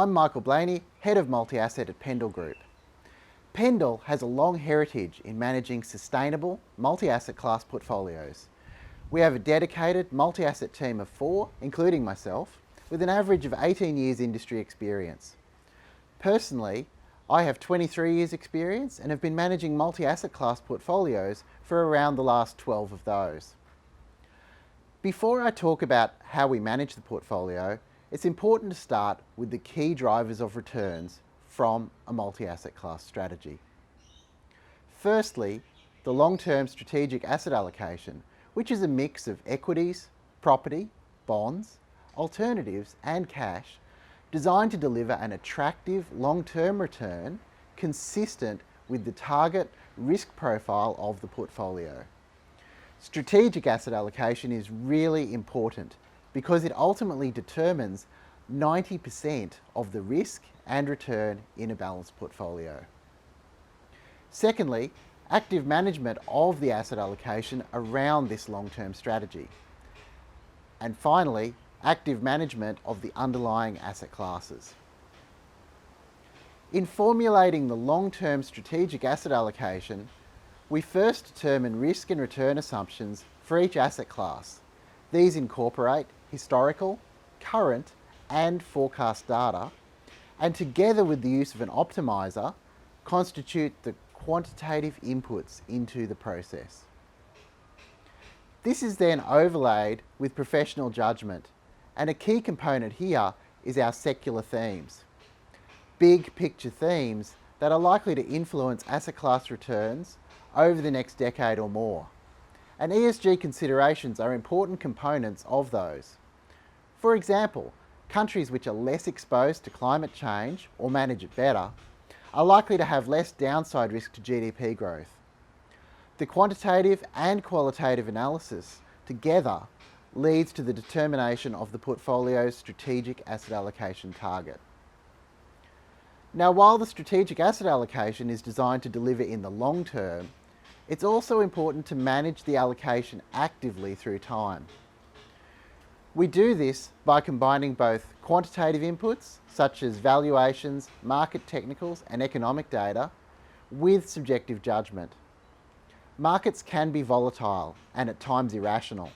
I'm Michael Blayney, Head of Multi-Asset at Pendal Group. Pendal has a long heritage in managing sustainable multi-asset class portfolios. We have a dedicated multi-asset team of 4, including myself, with an average of 18 years industry experience. Personally, I have 23 years experience and have been managing multi-asset class portfolios for around the last 12 of those. Before I talk about how we manage the portfolio, it's important to start with the key drivers of returns from a multi-asset class strategy. Firstly, the long-term strategic asset allocation, which is a mix of equities, property, bonds, alternatives and cash, designed to deliver an attractive long-term return consistent with the target risk profile of the portfolio. Strategic asset allocation is really important because it ultimately determines 90% of the risk and return in a balanced portfolio. Secondly, active management of the asset allocation around this long-term strategy. And finally, active management of the underlying asset classes. In formulating the long-term strategic asset allocation, we first determine risk and return assumptions for each asset class. These incorporate historical, current and forecast data, and together with the use of an optimizer, constitute the quantitative inputs into the process. This is then overlaid with professional judgment, and a key component here is our secular themes. Big picture themes that are likely to influence asset class returns over the next decade or more. And ESG considerations are important components of those. For example, countries which are less exposed to climate change or manage it better are likely to have less downside risk to GDP growth. The quantitative and qualitative analysis together leads to the determination of the portfolio's strategic asset allocation target. Now, while the strategic asset allocation is designed to deliver in the long term, it's also important to manage the allocation actively through time. We do this by combining both quantitative inputs, such as valuations, market technicals and economic data, with subjective judgment. Markets can be volatile and at times irrational,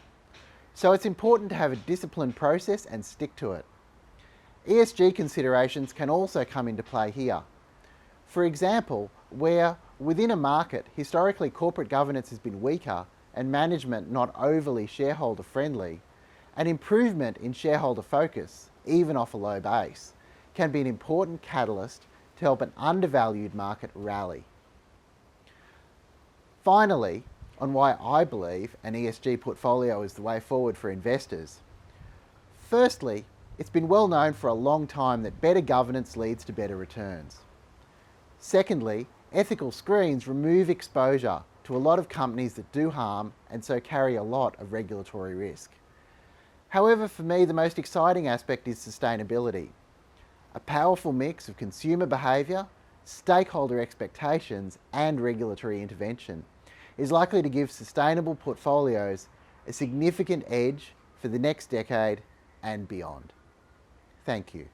so it's important to have a disciplined process and stick to it. ESG considerations can also come into play here. For example, where within a market, historically corporate governance has been weaker and management not overly shareholder friendly, an improvement in shareholder focus, even off a low base, can be an important catalyst to help an undervalued market rally. Finally, on why I believe an ESG portfolio is the way forward for investors. Firstly, it's been well known for a long time that better governance leads to better returns. Secondly, ethical screens remove exposure to a lot of companies that do harm and so carry a lot of regulatory risk. However, for me, the most exciting aspect is sustainability. A powerful mix of consumer behaviour, stakeholder expectations and regulatory intervention is likely to give sustainable portfolios a significant edge for the next decade and beyond. Thank you.